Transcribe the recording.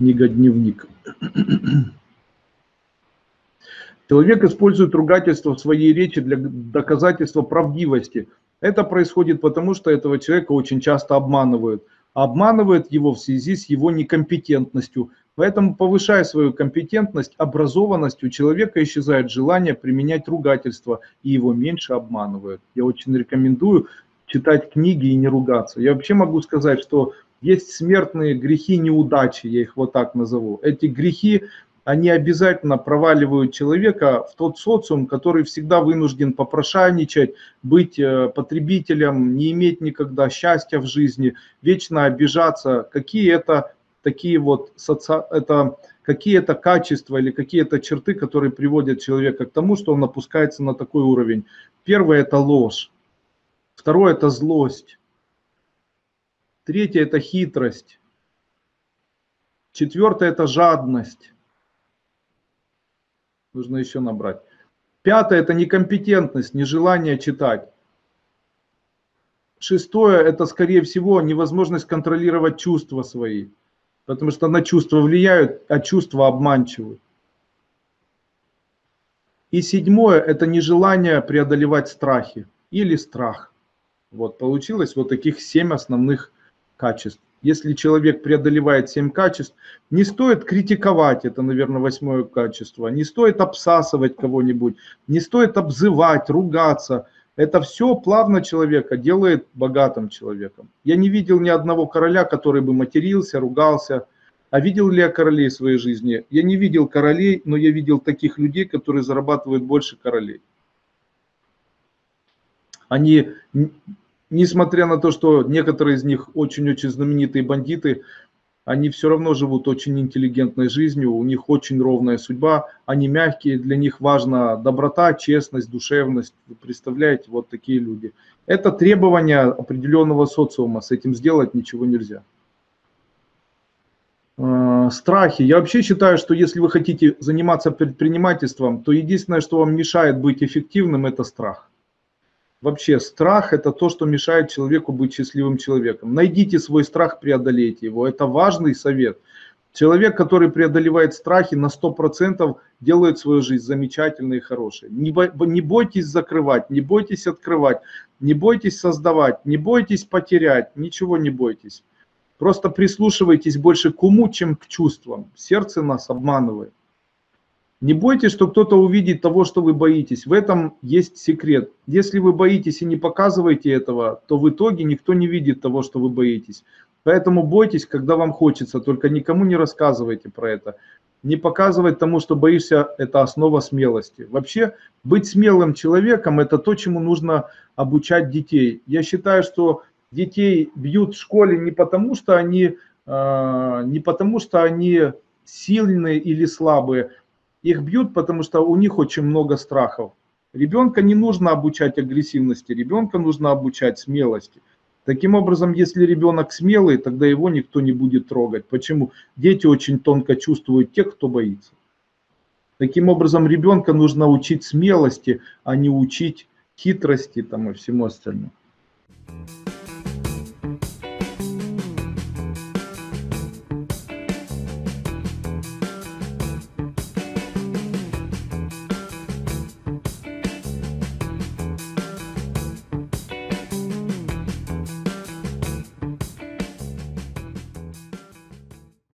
Книга «Дневник». Человек использует ругательство в своей речи для доказательства правдивости. Это происходит потому, что этого человека очень часто обманывают. Обманывают его в связи с его некомпетентностью. Поэтому, повышая свою компетентность, образованность, у человека исчезает желание применять ругательство, и его меньше обманывают. Я очень рекомендую читать книги и не ругаться. Я вообще могу сказать, что есть смертные грехи неудачи, я их вот так назову. Эти грехи, они обязательно проваливают человека в тот социум, который всегда вынужден попрошайничать, быть потребителем, не иметь никогда счастья в жизни, вечно обижаться. Какие это такие вот какие это качества или какие это черты, которые приводят человека к тому, что он опускается на такой уровень? Первое – это ложь. Второе – это злость. Третье – это хитрость. Четвертое – это жадность. Нужно еще набрать. Пятое – это некомпетентность, нежелание читать. Шестое – это, скорее всего, невозможность контролировать чувства свои. Потому что на чувства влияют, а чувства обманчивы. И седьмое – это нежелание преодолевать страхи или страх. Вот получилось вот таких 7 основных качеств. Если человек преодолевает 7 качеств, не стоит критиковать, это, наверное, 8 качество, не стоит обсасывать кого-нибудь, не стоит обзывать, ругаться. Это все плавно человека делает богатым человеком. Я не видел ни одного короля, который бы матерился, ругался. А видел ли я королей в своей жизни? Я не видел королей, но я видел таких людей, которые зарабатывают больше королей. Они, несмотря на то, что некоторые из них очень-очень знаменитые бандиты, они все равно живут очень интеллигентной жизнью, у них очень ровная судьба, они мягкие, для них важна доброта, честность, душевность. Вы представляете, вот такие люди. Это требования определенного социума, с этим сделать ничего нельзя. Страхи. Я вообще считаю, что если вы хотите заниматься предпринимательством, то единственное, что вам мешает быть эффективным, это страх. Вообще страх – это то, что мешает человеку быть счастливым человеком. Найдите свой страх, преодолейте его. Это важный совет. Человек, который преодолевает страхи, на 100% делает свою жизнь замечательной и хорошей. Не бойтесь закрывать, не бойтесь открывать, не бойтесь создавать, не бойтесь потерять, ничего не бойтесь. Просто прислушивайтесь больше к уму, чем к чувствам. Сердце нас обманывает. Не бойтесь, что кто-то увидит того, что вы боитесь. В этом есть секрет. Если вы боитесь и не показываете этого, то в итоге никто не видит того, что вы боитесь. Поэтому бойтесь, когда вам хочется, только никому не рассказывайте про это. Не показывать тому, что боишься, это основа смелости. Вообще, быть смелым человеком – это то, чему нужно обучать детей. Я считаю, что детей бьют в школе не потому, что они сильные или слабые. Их бьют, потому что у них очень много страхов. Ребенка не нужно обучать агрессивности, ребенка нужно обучать смелости. Таким образом, если ребенок смелый, тогда его никто не будет трогать. Почему? Дети очень тонко чувствуют тех, кто боится. Таким образом, ребенка нужно учить смелости, а не учить хитрости там, и всему остальному.